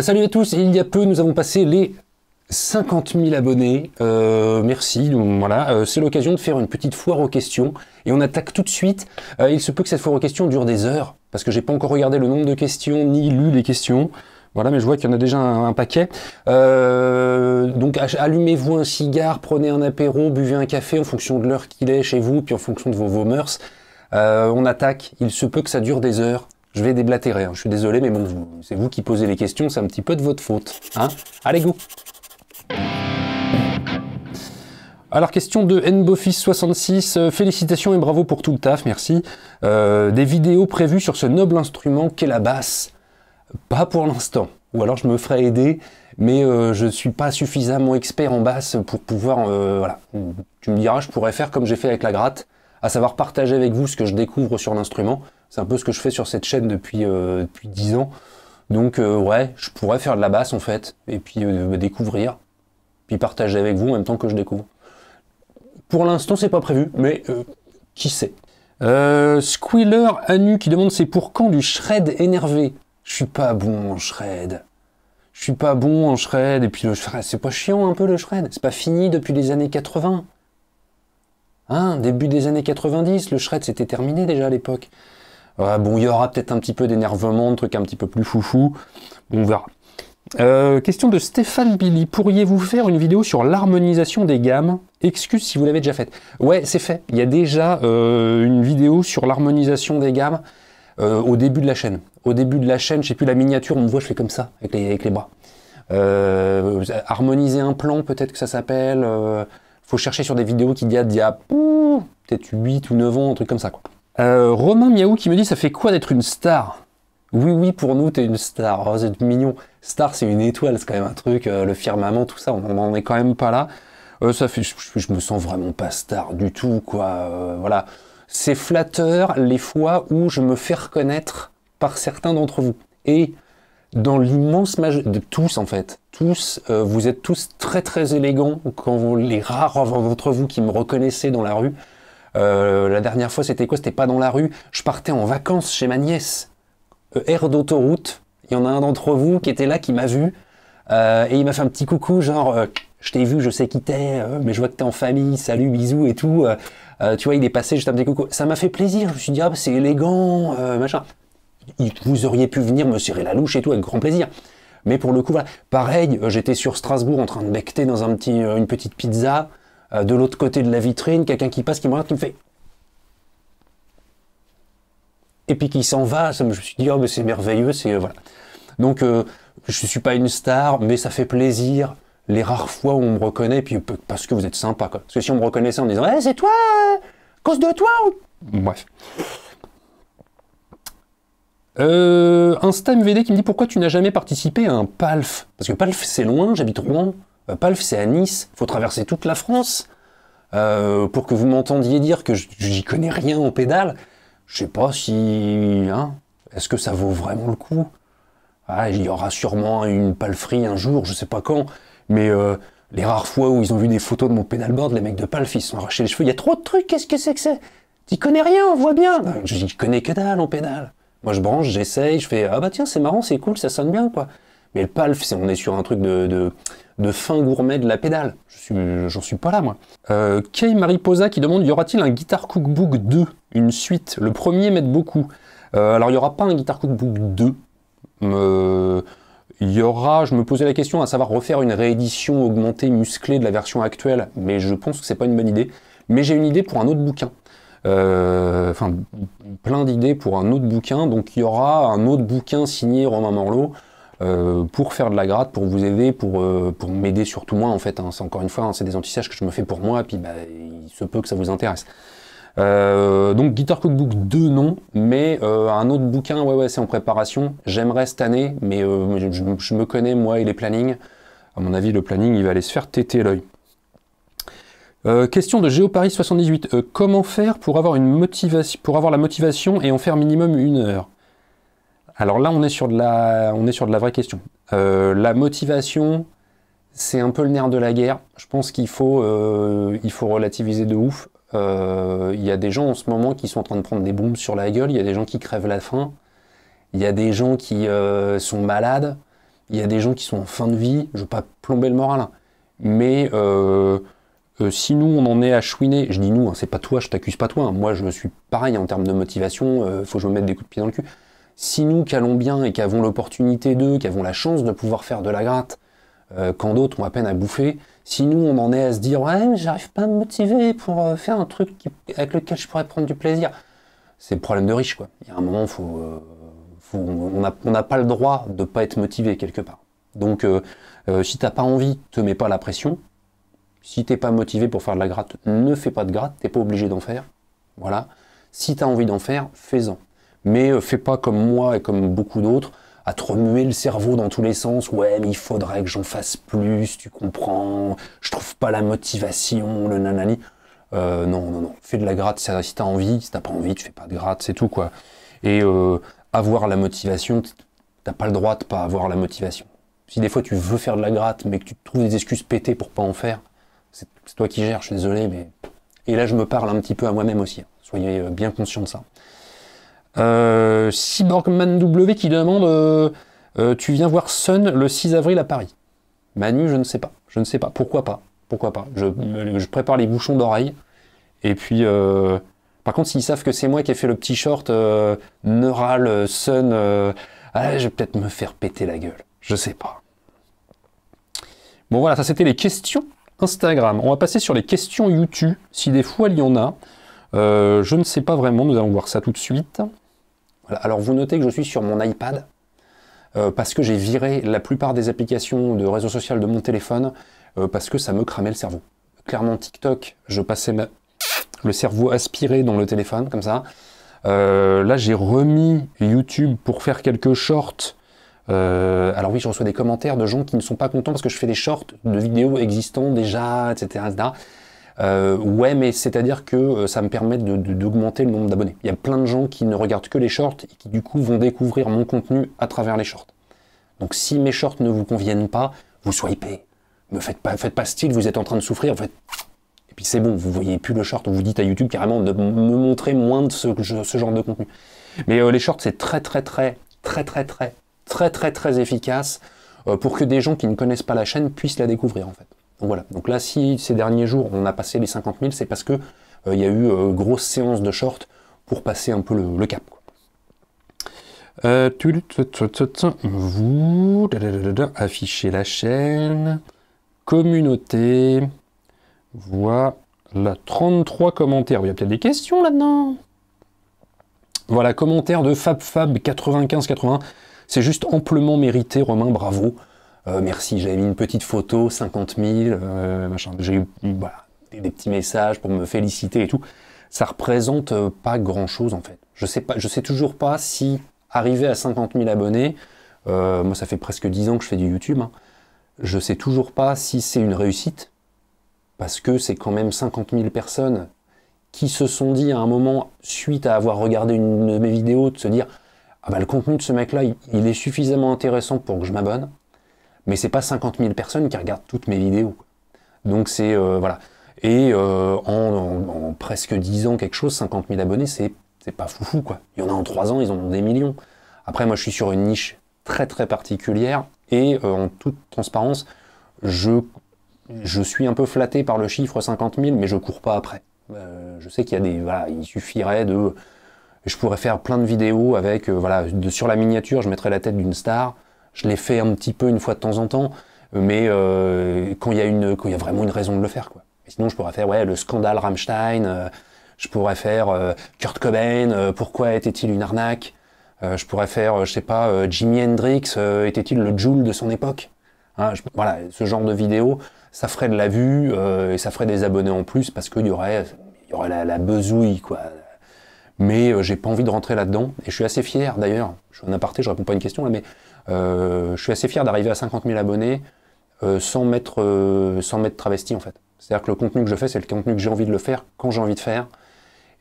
Salut à tous, il y a peu nous avons passé les 50 000 abonnés, merci, donc voilà, c'est l'occasion de faire une petite foire aux questions, et on attaque tout de suite. Il se peut que cette foire aux questions dure des heures, parce que j'ai pas encore regardé le nombre de questions, ni lu les questions, voilà, mais je vois qu'il y en a déjà un paquet. Donc allumez-vous un cigare, prenez un apéro, buvez un café en fonction de l'heure qu'il est chez vous, puis en fonction de vos mœurs. On attaque, il se peut que ça dure des heures. Je vais déblatérer, hein. Je suis désolé, mais bon, c'est vous qui posez les questions, c'est un petit peu de votre faute. Hein, allez, go! Alors, question de nboffice66, félicitations et bravo pour tout le taf, merci. Des vidéos prévues sur ce noble instrument qu'est la basse? Pas pour l'instant, ou alors je me ferai aider, mais je ne suis pas suffisamment expert en basse pour pouvoir... voilà. Tu me diras, je pourrais faire comme j'ai fait avec la gratte, à savoir partager avec vous ce que je découvre sur l'instrument. C'est un peu ce que je fais sur cette chaîne depuis 10 ans. Donc ouais, je pourrais faire de la basse en fait, et puis découvrir, puis partager avec vous en même temps que je découvre. Pour l'instant, c'est pas prévu, mais qui sait. Squealer Anu qui demande c'est pour quand du shred énervé? Je suis pas bon en shred. Je suis pas bon en shred, et puis le shred, c'est pas chiant un peu le shred? C'est pas fini depuis les années 80? Hein, début des années 90, le shred c'était terminé déjà à l'époque. Bon, il y aura peut-être un petit peu d'énervement, de trucs un petit peu plus foufou. Bon, on verra. Question de Stéphane Billy. Pourriez-vous faire une vidéo sur l'harmonisation des gammes? Excuse si vous l'avez déjà faite. Ouais, c'est fait. Il y a déjà une vidéo sur l'harmonisation des gammes au début de la chaîne. Au début de la chaîne, je sais plus, la miniature, on me voit, je fais comme ça, avec les bras. Harmoniser un plan, peut-être que ça s'appelle. Faut chercher sur des vidéos qui datent d'il y a peut-être 8 ou 9 ans, un truc comme ça, quoi. Romain Miaou qui me dit ça fait quoi d'être une star? Oui, pour nous t'es une star. Oh, c'est mignon. Star c'est une étoile, c'est quand même un truc, le firmament, tout ça, on n'en est quand même pas là. Ça fait, je me sens vraiment pas star du tout, quoi. Voilà, c'est flatteur les fois où je me fais reconnaître par certains d'entre vous. Et dans l'immense majorité de tous en fait, vous êtes tous très très élégants. Quand les rares d'entre vous qui me reconnaissaient dans la rue. La dernière fois, c'était quoi? C'était pas dans la rue. Je partais en vacances chez ma nièce. Aire d'autoroute. Il y en a un d'entre vous qui était là, qui m'a vu. Et il m'a fait un petit coucou, genre, je t'ai vu, je sais qui t'es, mais je vois que t'es en famille, salut, bisous et tout. Tu vois, il est passé, juste un petit coucou. Ça m'a fait plaisir. Je me suis dit, ah, bah, c'est élégant, machin. Vous auriez pu venir me serrer la louche et tout, avec grand plaisir. Mais pour le coup, voilà. Pareil, j'étais sur Strasbourg en train de becqueter dans une petite pizza. De l'autre côté de la vitrine, quelqu'un qui passe, qui me regarde, qui me fait... Et puis qui s'en va, je me suis dit, oh, mais c'est merveilleux, c'est... voilà. Donc, je suis pas une star, mais ça fait plaisir, les rares fois où on me reconnaît, puis parce que vous êtes sympa, quoi. Parce que si on me reconnaissait en disant, c'est toi, à cause de toi ou... Bref. Insta MVD qui me dit, pourquoi tu n'as jamais participé à un PALF? Parce que PALF, c'est loin, j'habite Rouen. PALF, c'est à Nice, faut traverser toute la France pour que vous m'entendiez dire que j'y connais rien en pédale. Je sais pas si... Hein, est-ce que ça vaut vraiment le coup? Il y aura sûrement une palfree un jour, je sais pas quand, mais les rares fois où ils ont vu des photos de mon pédalboard, les mecs de Palf, ils se sont arrachés les cheveux. Il y a trop de trucs, qu'est-ce que c'est que c'est? T'y connais rien, on voit bien. J'y connais que dalle en pédale. Moi je branche, j'essaye, je fais, ah bah tiens, c'est marrant, c'est cool, ça sonne bien, quoi. Mais le Palf, on est sur un truc de fin gourmet de la pédale. J'en suis pas là, moi. Kay Mariposa qui demande, y aura-t-il un Guitar Cookbook 2, une suite? Le premier m'aide beaucoup. Alors, il n'y aura pas un Guitar Cookbook 2. Il y aura, je me posais la question, à savoir refaire une réédition augmentée, musclée de la version actuelle, mais je pense que c'est pas une bonne idée. Mais j'ai une idée pour un autre bouquin. Enfin, plein d'idées pour un autre bouquin. Donc, il y aura un autre bouquin signé Romain Morlot, pour faire de la gratte, pour vous aider, pour m'aider surtout moi en fait, hein. C'est encore une fois, hein, c'est des antissages que je me fais pour moi, et puis bah, il se peut que ça vous intéresse. Donc Guitar Cookbook 2 non, mais un autre bouquin, ouais c'est en préparation, j'aimerais cette année, mais je me connais moi et les plannings, à mon avis le planning il va aller se faire téter l'œil. Question de GeoParis78, comment faire pour avoir la motivation et en faire minimum 1 heure? Alors là, on est sur de la vraie question. La motivation, c'est un peu le nerf de la guerre. Je pense qu'il faut relativiser de ouf. Il y a des gens en ce moment qui sont en train de prendre des bombes sur la gueule. Il y a des gens qui crèvent la faim. Il y a des gens qui sont malades. il y a des gens qui sont en fin de vie, je veux pas plomber le moral, hein, mais si nous on en est à chouiner, je dis nous, hein, c'est pas toi, je t'accuse pas toi, hein, moi je suis pareil en termes de motivation, faut que je me mette des coups de pied dans le cul. Si nous qui allons bien et qui avons l'opportunité d'eux, qui avons la chance de pouvoir faire de la gratte, quand d'autres ont à peine à bouffer, si nous on en est à se dire ouais mais j'arrive pas à me motiver pour faire un truc avec lequel je pourrais prendre du plaisir, c'est le problème de riche quoi. Il y a un moment on n'a pas le droit de pas être motivé quelque part. Donc si t'as pas envie, te mets pas la pression. Si t'es pas motivé pour faire de la gratte, ne fais pas de gratte, t'es pas obligé d'en faire. Voilà. Si t'as envie d'en faire, fais-en. Mais fais pas comme moi et comme beaucoup d'autres, à te remuer le cerveau dans tous les sens. Ouais, mais il faudrait que j'en fasse plus, tu comprends. Je trouve pas la motivation, le nanani. Non. Fais de la gratte si t'as envie. Si t'as pas envie, tu fais pas de gratte, c'est tout, quoi. Et avoir la motivation, t'as pas le droit de pas avoir la motivation. Si des fois tu veux faire de la gratte, mais que tu te trouves des excuses pétées pour pas en faire, c'est toi qui gères, je suis désolé, mais... Et là, je me parle un petit peu à moi-même aussi. Hein. Soyez bien conscient de ça. Cyborgman W qui demande tu viens voir Sun le 6 avril à Paris. Manu, je ne sais pas. Je ne sais pas. Pourquoi pas? Pourquoi pas? Je prépare les bouchons d'oreille. Et puis, par contre, s'ils savent que c'est moi qui ai fait le petit short Neural Sun, je vais peut-être me faire péter la gueule. Je sais pas. Bon voilà, ça c'était les questions Instagram. On va passer sur les questions YouTube, si des fois il y en a. Je ne sais pas vraiment, nous allons voir ça tout de suite. Voilà. Alors vous notez que je suis sur mon iPad, parce que j'ai viré la plupart des applications de réseau social de mon téléphone, parce que ça me cramait le cerveau. Clairement TikTok, je passais le cerveau aspiré dans le téléphone, comme ça. Là j'ai remis YouTube pour faire quelques shorts. Alors oui, je reçois des commentaires de gens qui ne sont pas contents parce que je fais des shorts de vidéos existantes déjà, etc. Ouais, mais c'est-à-dire que ça me permet d'augmenter le nombre d'abonnés. Il y a plein de gens qui ne regardent que les shorts et qui du coup vont découvrir mon contenu à travers les shorts. Donc si mes shorts ne vous conviennent pas, vous swipez. Ne faites pas style, vous êtes en train de souffrir, en fait. Et puis c'est bon, vous voyez plus le short, vous dites à YouTube carrément de me montrer moins de ce genre de contenu. Mais les shorts, c'est très efficace pour que des gens qui ne connaissent pas la chaîne puissent la découvrir en fait. Donc voilà. Donc là, si ces derniers jours on a passé les 50 000, c'est parce que il y a eu grosse séance de short pour passer un peu le cap. Vous affichez la chaîne, communauté, voilà, 33 commentaires. Il y a peut-être des questions là-dedans. Voilà, commentaire de FabFab9581. C'est juste amplement mérité, Romain, bravo. Merci, j'avais mis une petite photo, 50 000, machin. J'ai eu voilà, des petits messages pour me féliciter et tout. Ça représente pas grand-chose en fait. Je sais toujours pas si arriver à 50 000 abonnés, moi ça fait presque 10 ans que je fais du YouTube, hein, je sais toujours pas si c'est une réussite, parce que c'est quand même 50 000 personnes qui se sont dit à un moment, suite à avoir regardé une de mes vidéos, de se dire ah bah le contenu de ce mec-là, il est suffisamment intéressant pour que je m'abonne, mais c'est pas 50 000 personnes qui regardent toutes mes vidéos. Donc c'est, voilà. Et en presque 10 ans, quelque chose, 50 000 abonnés, c'est pas foufou, quoi. Il y en a en 3 ans, ils en ont des millions. Après, moi, je suis sur une niche très particulière, et en toute transparence, je suis un peu flatté par le chiffre 50 000, mais je cours pas après. Je sais qu'il y a des... Voilà, il suffirait de... Je pourrais faire plein de vidéos avec, voilà, sur la miniature, je mettrais la tête d'une star. Je l'ai fait un petit peu une fois de temps en temps, mais quand il y a vraiment une raison de le faire, quoi. Et sinon, je pourrais faire, ouais, le scandale Rammstein, je pourrais faire Kurt Cobain, pourquoi était-il une arnaque, je pourrais faire, je sais pas, Jimi Hendrix, était-il le Joule de son époque, hein, voilà, ce genre de vidéos, ça ferait de la vue, et ça ferait des abonnés en plus, parce qu'il y aurait la besouille, quoi. Mais j'ai pas envie de rentrer là-dedans, et je suis assez fier, d'ailleurs, je suis en aparté, je réponds pas à une question, là, mais je suis assez fier d'arriver à 50 000 abonnés sans m'être travesti, en fait. C'est-à-dire que le contenu que je fais, c'est le contenu que j'ai envie de le faire, quand j'ai envie de faire,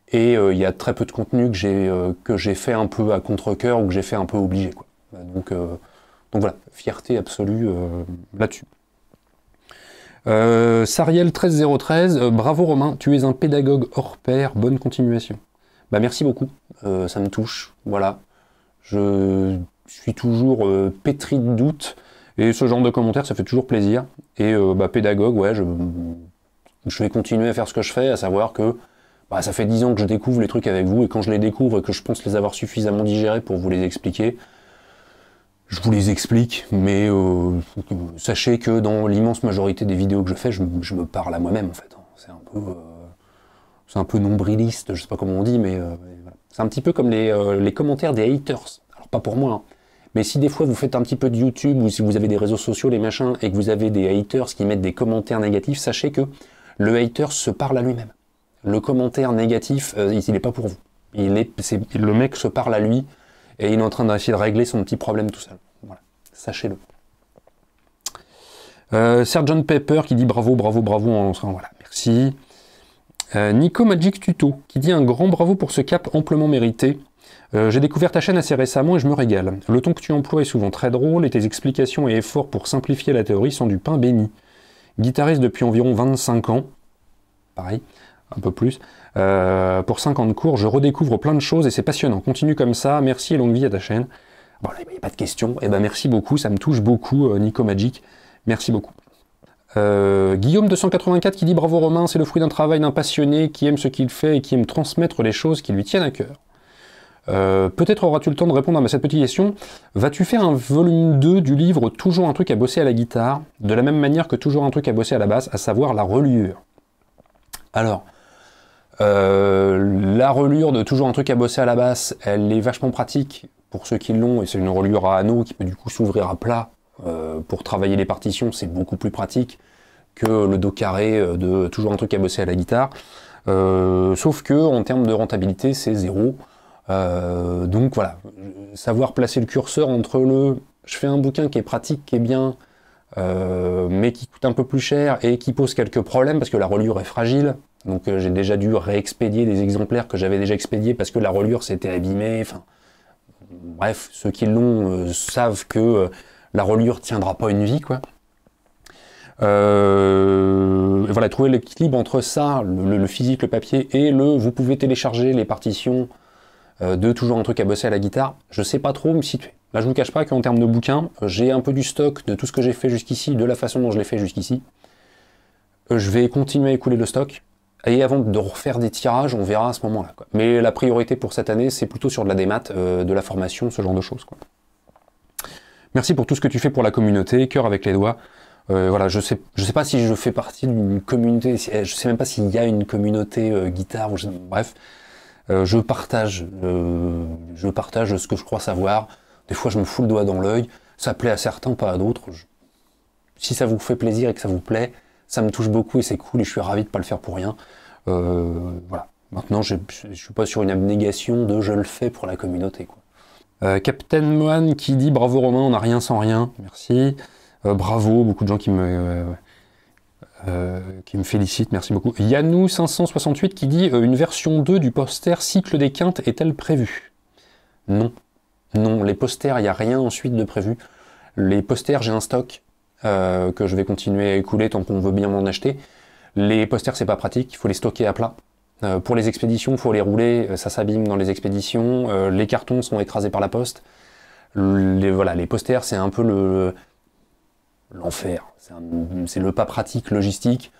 et il y a très peu de contenu que j'ai fait un peu à contre-cœur, ou que j'ai fait un peu obligé, quoi. Donc voilà, fierté absolue là-dessus. Sariel 13013, bravo Romain, tu es un pédagogue hors pair, bonne continuation. Bah merci beaucoup, ça me touche, voilà. Je suis toujours pétri de doutes, Et ce genre de commentaires, ça fait toujours plaisir. Et pédagogue, ouais, je vais continuer à faire ce que je fais, à savoir que ça fait 10 ans que je découvre les trucs avec vous, et quand je les découvre et que je pense les avoir suffisamment digérés pour vous les expliquer, je vous les explique, mais sachez que dans l'immense majorité des vidéos que je fais, je me parle à moi-même, en fait. C'est un peu nombriliste, je sais pas comment on dit, mais voilà. C'est un petit peu comme les commentaires des haters. Alors pas pour moi, hein. Mais si des fois vous faites un petit peu de YouTube, ou si vous avez des réseaux sociaux, les machins, et que vous avez des haters qui mettent des commentaires négatifs, sachez que le hater se parle à lui-même. Le commentaire négatif, il n'est pas pour vous. Le mec se parle à lui, et il est en train d'essayer de régler son petit problème tout seul. Voilà, sachez-le. Sgt Pepper qui dit bravo, bravo, bravo en lançant. Voilà, merci. Nico Magic Tuto qui dit un grand bravo pour ce cap amplement mérité. J'ai découvert ta chaîne assez récemment et je me régale. Le ton que tu emploies est souvent très drôle et tes explications et efforts pour simplifier la théorie sont du pain béni. Guitariste depuis environ 25 ans, pareil, un peu plus, pour 5 ans de cours, je redécouvre plein de choses et c'est passionnant. Continue comme ça, merci et longue vie à ta chaîne. Bon, il n'y a pas de question, et merci beaucoup, ça me touche beaucoup, Nico Magic, merci beaucoup. Guillaume 284 qui dit bravo Romain, c'est le fruit d'un travail d'un passionné qui aime ce qu'il fait et qui aime transmettre les choses qui lui tiennent à cœur. Peut-être auras-tu le temps de répondre à cette petite question. Vas-tu faire un volume 2 du livre Toujours un truc à bosser à la guitare, de la même manière que Toujours un truc à bosser à la basse, à savoir la reliure? Alors, la reliure de Toujours un truc à bosser à la basse, elle est vachement pratique pour ceux qui l'ont, et c'est une reliure à anneaux qui peut du coup s'ouvrir à plat. Pour travailler les partitions, c'est beaucoup plus pratique que le dos carré de Toujours un truc à bosser à la guitare. Sauf que en termes de rentabilité, c'est zéro. Donc voilà, savoir placer le curseur entre je fais un bouquin qui est pratique, qui est bien, mais qui coûte un peu plus cher et qui pose quelques problèmes parce que la reliure est fragile. Donc j'ai déjà dû réexpédier des exemplaires que j'avais déjà expédiés parce que la reliure s'était abîmée. Enfin, bref, ceux qui l'ont savent que la reliure tiendra pas une vie, quoi. Voilà, trouver l'équilibre entre ça, le physique, le papier, et vous pouvez télécharger les partitions de Toujours un truc à bosser à la guitare. Je sais pas trop me situer. Là, je vous cache pas qu'en termes de bouquins, j'ai un peu du stock de tout ce que j'ai fait jusqu'ici, de la façon dont je l'ai fait jusqu'ici. Je vais continuer à écouler le stock, et avant de refaire des tirages, on verra à ce moment-là, quoi. Mais la priorité pour cette année, c'est plutôt sur de la démat, de la formation, ce genre de choses, quoi. Merci pour tout ce que tu fais pour la communauté, cœur avec les doigts. Voilà, je sais pas si je fais partie d'une communauté, je sais même pas s'il y a une communauté guitare, bref. Je partage ce que je crois savoir. Des fois, je me fous le doigt dans l'œil. Ça plaît à certains, pas à d'autres. Si ça vous fait plaisir et que ça vous plaît, ça me touche beaucoup et c'est cool et je suis ravi de pas le faire pour rien. Voilà. Maintenant, je suis pas sur une abnégation de je le fais pour la communauté, quoi. Captain Mohan qui dit bravo Romain, on n'a rien sans rien, merci. Bravo, beaucoup de gens qui me félicitent, merci beaucoup. Yannou 568 qui dit une version 2 du poster Cycle des Quintes est-elle prévue? Non. Non, les posters, il n'y a rien ensuite de prévu. Les posters, j'ai un stock que je vais continuer à écouler tant qu'on veut bien m'en acheter. Les posters, c'est pas pratique, il faut les stocker à plat. Pour les expéditions, il faut les rouler, ça s'abîme dans les expéditions, les cartons sont écrasés par la poste. Les posters, c'est un peu l'enfer, c'est le pas pratique logistique.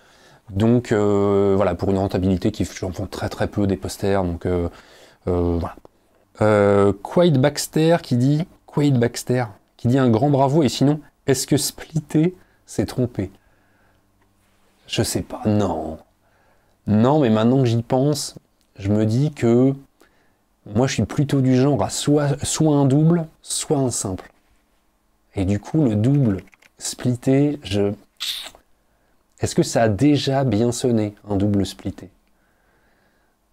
Donc voilà, pour une rentabilité j'en vends très très peu des posters, donc voilà. Quaid Baxter qui dit un grand bravo, et sinon, est-ce que Splitté s'est trompé? Je sais pas, non. Non, mais maintenant que j'y pense, je me dis que moi je suis plutôt du genre à soit un double, soit un simple. Et du coup, le double splitté, est-ce que ça a déjà bien sonné, un double splitté?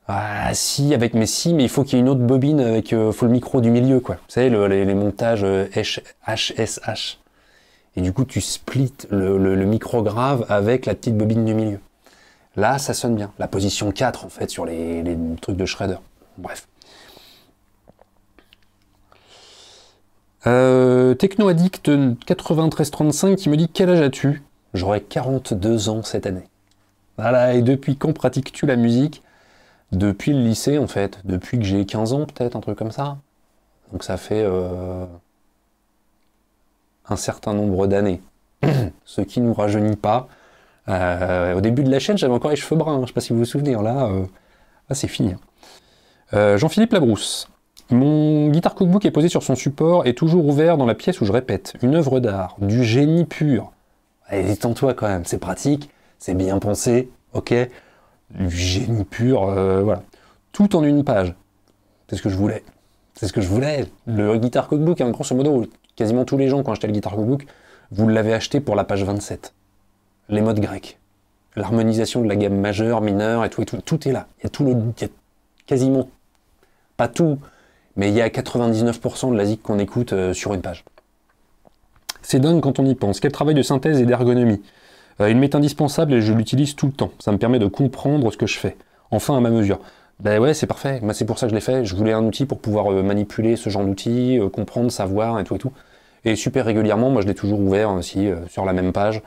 Ah si, mais il faut qu'il y ait une autre bobine avec faut le micro du milieu, quoi. Vous savez, les montages HSH. Et du coup, tu splits le micro grave avec la petite bobine du milieu. Là, ça sonne bien. La position 4, en fait, sur les trucs de Shredder. Bref. TechnoAddict 9335 qui me dit « Quel âge as-tu » J'aurai 42 ans cette année. Voilà, et depuis quand pratiques-tu la musique? Depuis le lycée, en fait. Depuis que j'ai 15 ans, peut-être, un truc comme ça. Donc ça fait un certain nombre d'années. Ce qui ne nous rajeunit pas. Au début de la chaîne, j'avais encore les cheveux bruns, je ne sais pas si vous vous souvenez, là c'est fini. Jean-Philippe Labrousse. Mon Guitar Cookbook est posé sur son support et toujours ouvert dans la pièce où je répète. Une œuvre d'art, du génie pur. Allez, détends-toi quand même, c'est pratique, c'est bien pensé, ok. Du génie pur, voilà. Tout en une page. C'est ce que je voulais. C'est ce que je voulais. Le Guitar Cookbook, hein, grosso modo, quasiment tous les gens, quand achetaient le Guitar Cookbook, vous l'avez acheté pour la page 27. Les modes grecs. L'harmonisation de la gamme majeure, mineure et tout, tout est là. Il y a quasiment, pas tout, mais il y a 99% de la zik qu'on écoute sur une page. C'est dingue quand on y pense. Quel travail de synthèse et d'ergonomie. Il m'est indispensable et je l'utilise tout le temps. Ça me permet de comprendre ce que je fais. Enfin, à ma mesure. Ben ouais, c'est parfait. Moi, c'est pour ça que je l'ai fait. Je voulais un outil pour pouvoir manipuler ce genre d'outils, comprendre, savoir et tout et tout. Et super régulièrement, moi, je l'ai toujours ouvert aussi sur la même page.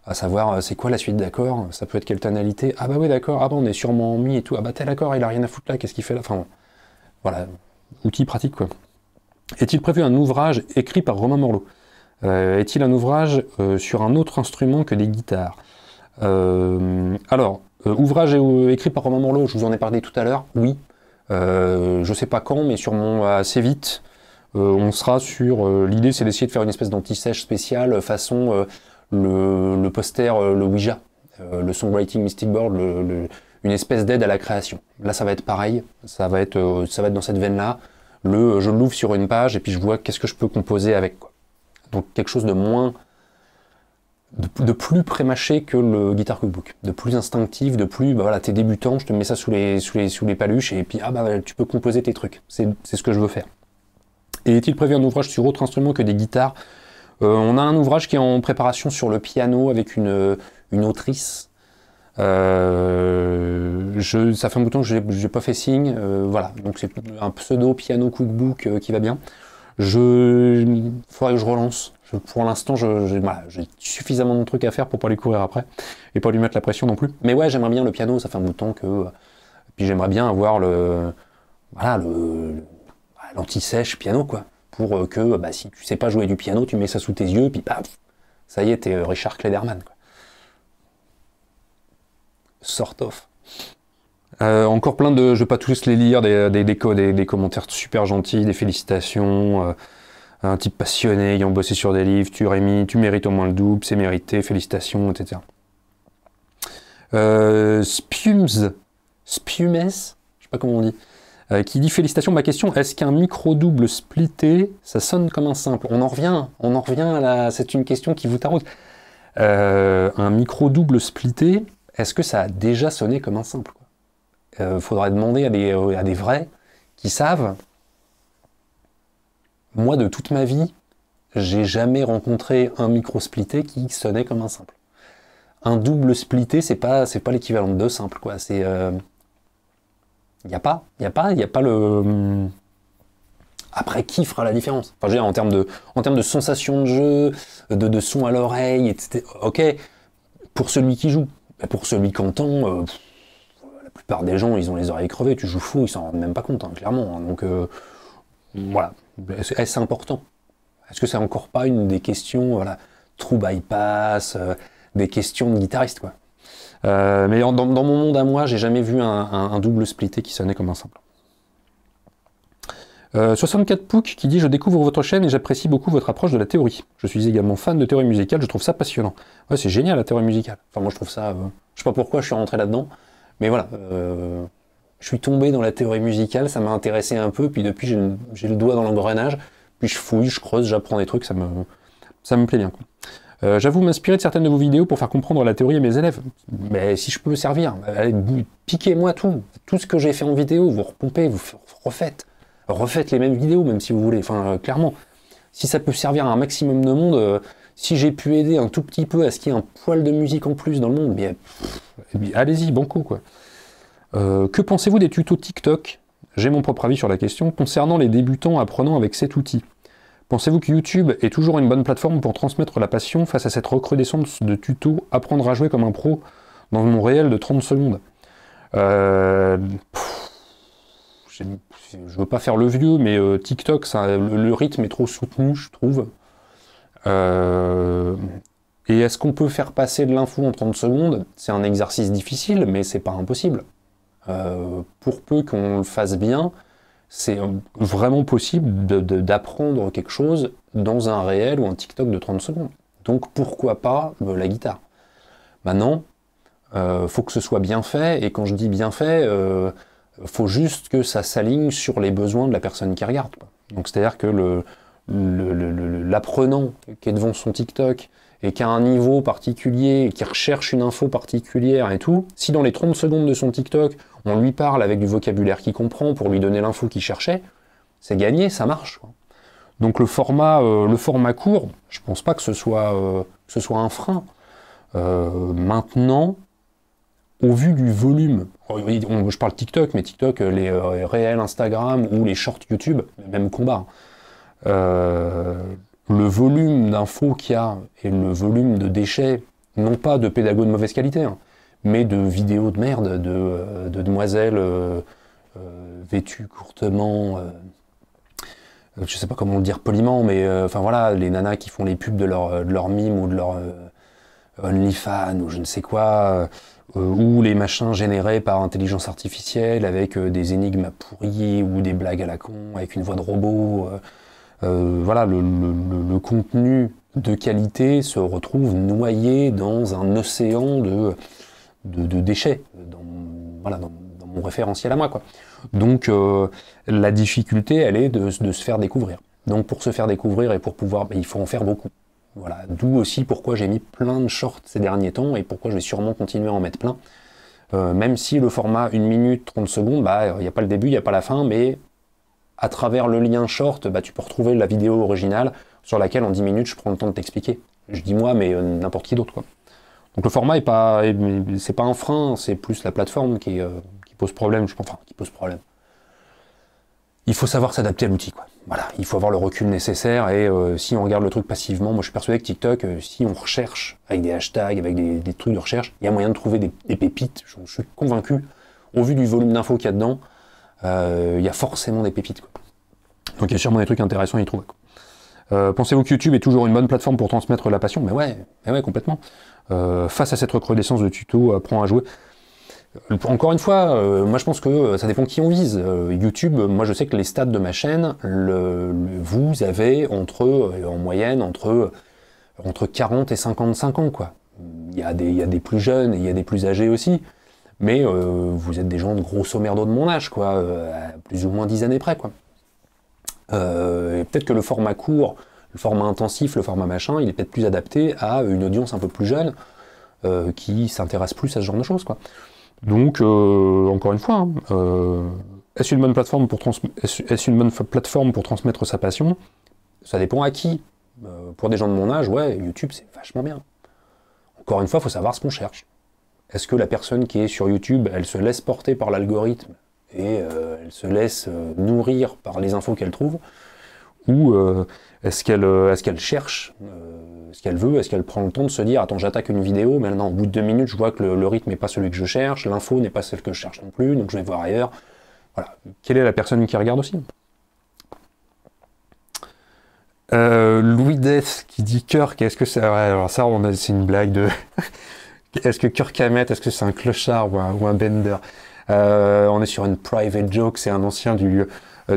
À savoir, c'est quoi la suite d'accords? Ça peut être quelle tonalité? Ah bah oui, d'accord. Ah bah on est sûrement en mi et tout. Ah bah tel accord, il a rien à foutre là. Qu'est-ce qu'il fait là? Enfin, voilà. Outil pratique, quoi. Est-il prévu un ouvrage écrit par Romain Morlot? Est-il un ouvrage sur un autre instrument que des guitares? Ouvrage écrit par Romain Morlot, je vous en ai parlé tout à l'heure, oui. Je sais pas quand, mais sûrement assez vite. On sera sur... L'idée, c'est d'essayer de faire une espèce d'anti-sèche spéciale façon le poster, le Ouija, le Songwriting Mystic Board, une espèce d'aide à la création. Là, ça va être pareil, ça va être dans cette veine-là. Je l'ouvre sur une page et puis je vois qu'est-ce que je peux composer avec, quoi. Donc quelque chose de moins... de plus prémâché que le Guitar Cookbook, de plus instinctif, de plus, bah voilà, t'es débutant, je te mets ça sous les paluches, et puis, ah bah, tu peux composer tes trucs. C'est ce que je veux faire. Et est-il prévu un ouvrage sur autre instrument que des guitares? On a un ouvrage qui est en préparation sur le piano avec une autrice. Ça fait un bout de temps que j'ai pas fait signe, voilà, donc c'est un pseudo piano cookbook qui va bien. Faudrait que je relance. Pour l'instant, j'ai suffisamment de trucs à faire pour pas lui courir après et pas lui mettre la pression non plus. Mais ouais, j'aimerais bien le piano, ça fait un bout de temps que... Puis j'aimerais bien avoir l'anti-sèche piano, quoi. Pour que, si tu sais pas jouer du piano, tu mets ça sous tes yeux, puis paf, ça y est, t'es Richard Klederman, quoi. Sort of. Encore plein de... Je vais pas tous les lire, des commentaires super gentils, des félicitations... un type passionné, ayant bossé sur des livres, tu Rémi, tu mérites au moins le double, c'est mérité, félicitations, etc. Spumes, je sais pas comment on dit, qui dit félicitations, ma question, est-ce qu'un micro-double splitté, ça sonne comme un simple? On en revient à la... C'est une question qui vous taraude. Un micro-double splitté, est-ce que ça a déjà sonné comme un simple, quoi? Faudrait demander à des vrais qui savent. Moi, de toute ma vie, j'ai jamais rencontré un micro splitté qui sonnait comme un simple. Un double splitté, c'est pas l'équivalent de deux simples, quoi. C'est, y a pas le. Après, qui fera la différence? Enfin, je veux dire, en termes de sensation de jeu, de son à l'oreille, etc. Ok, pour celui qui joue, mais pour celui qui entend, la plupart des gens, ils ont les oreilles crevées. Tu joues fou, ils s'en rendent même pas compte, hein, clairement. Hein. Donc voilà. Est-ce important? Est-ce que c'est encore pas une des questions, voilà, true bypass, des questions de guitariste, quoi. Mais dans mon monde à moi, j'ai jamais vu un double splitté qui sonnait comme un simple. 64 Pouk qui dit « Je découvre votre chaîne et j'apprécie beaucoup votre approche de la théorie. Je suis également fan de théorie musicale, je trouve ça passionnant. » Ouais, c'est génial la théorie musicale. Enfin, moi je trouve ça... je sais pas pourquoi je suis rentré là-dedans, mais voilà. Je suis tombé dans la théorie musicale, ça m'a intéressé un peu, puis depuis j'ai le doigt dans l'engrenage, puis je fouille, je creuse, j'apprends des trucs, ça me plaît bien, quoi. J'avoue m'inspirer de certaines de vos vidéos pour faire comprendre la théorie à mes élèves. Mais si je peux me servir, allez, piquez-moi tout ce que j'ai fait en vidéo, vous repompez, vous refaites les mêmes vidéos, même si vous voulez, enfin, clairement. Si ça peut servir à un maximum de monde, si j'ai pu aider un tout petit peu à ce qu'il y ait un poil de musique en plus dans le monde, bien, allez-y, banco, quoi. Que pensez-vous des tutos TikTok? J'ai mon propre avis sur la question concernant les débutants apprenant avec cet outil. Pensez-vous que YouTube est toujours une bonne plateforme pour transmettre la passion face à cette recrudescence de tutos apprendre à jouer comme un pro dans mon réel de 30 secondes? Je veux pas faire le vieux, mais TikTok, le rythme est trop soutenu, je trouve. Et est-ce qu'on peut faire passer de l'info en 30 secondes? C'est un exercice difficile, mais c'est pas impossible. Pour peu qu'on le fasse bien, c'est vraiment possible d'apprendre quelque chose dans un réel ou un TikTok de 30 secondes. Donc pourquoi pas la guitare? Maintenant, faut que ce soit bien fait, et quand je dis bien fait, faut juste que ça s'aligne sur les besoins de la personne qui regarde, quoi. Donc c'est-à-dire que l'apprenant qui est devant son TikTok et qui a un niveau particulier, et qui recherche une info particulière et tout, si dans les 30 secondes de son TikTok, on lui parle avec du vocabulaire qu'il comprend pour lui donner l'info qu'il cherchait, c'est gagné, ça marche, quoi. Donc le format court, je pense pas que ce soit un frein. Maintenant, au vu du volume, je parle TikTok, mais TikTok, les réels Instagram ou les shorts YouTube, même combat, le volume d'infos qu'il y a et le volume de déchets, non pas de pédagogues de mauvaise qualité, hein, mais de vidéos de merde, de demoiselles vêtues courtement, je sais pas comment le dire poliment, mais enfin voilà, les nanas qui font les pubs de leur mime ou de leur OnlyFans ou je ne sais quoi, ou les machins générés par intelligence artificielle avec des énigmes pourries ou des blagues à la con avec une voix de robot. Voilà, le contenu de qualité se retrouve noyé dans un océan de déchets, dans mon référentiel à moi, quoi. Donc la difficulté, elle est de se faire découvrir. Donc pour se faire découvrir et pour pouvoir, il faut en faire beaucoup. Voilà, d'où aussi pourquoi j'ai mis plein de shorts ces derniers temps et pourquoi je vais sûrement continuer à en mettre plein. Même si le format 1 minute 30 secondes, il n'y a pas le début, il n'y a pas la fin, mais à travers le lien short, tu peux retrouver la vidéo originale sur laquelle en 10 minutes je prends le temps de t'expliquer. Je dis moi, mais n'importe qui d'autre, quoi. Donc le format c'est pas un frein, c'est plus la plateforme qui pose problème, je pense, enfin qui pose problème. Il faut savoir s'adapter à l'outil, quoi. Voilà, il faut avoir le recul nécessaire et si on regarde le truc passivement, moi je suis persuadé que TikTok, si on recherche avec des hashtags, avec des trucs de recherche, il y a moyen de trouver des pépites, je suis convaincu, au vu du volume d'infos qu'il y a dedans, il y a forcément des pépites, quoi. Donc il y a sûrement des trucs intéressants à y trouver, quoi. Pensez-vous que YouTube est toujours une bonne plateforme pour transmettre la passion? Mais ouais, complètement. Face à cette recrudescence de tutos, apprends à jouer. Encore une fois, moi je pense que ça dépend qui on vise. YouTube, moi je sais que les stats de ma chaîne, vous avez en moyenne entre 40 et 55 ans, quoi. Il y a des plus jeunes et il y a des plus âgés aussi, mais vous êtes des gens de grosso merdo de mon âge, quoi, à plus ou moins 10 années près, quoi. Et peut-être que le format court, le format intensif, le format machin, il est peut-être plus adapté à une audience un peu plus jeune qui s'intéresse plus à ce genre de choses, quoi. Donc, encore une fois, est-ce une bonne plateforme pour transmettre sa passion? Ça dépend à qui. Pour des gens de mon âge, ouais, YouTube, c'est vachement bien. Encore une fois, il faut savoir ce qu'on cherche. Est-ce que la personne qui est sur YouTube, elle se laisse porter par l'algorithme et elle se laisse nourrir par les infos qu'elle trouve? Ou est-ce qu'elle cherche ce qu'elle veut? Est-ce qu'elle prend le temps de se dire « Attends, j'attaque une vidéo, mais non, au bout de 2 minutes, je vois que le rythme n'est pas celui que je cherche, l'info n'est pas celle que je cherche non plus, donc je vais voir ailleurs. » Voilà. Quelle est la personne qui regarde aussi? Louis Death qui dit Kirk, est-ce que c'est... Ouais, alors ça, c'est une blague de... Est-ce que Kirk Hammett, est-ce que c'est un clochard ou un bender? On est sur une private joke, c'est un ancien du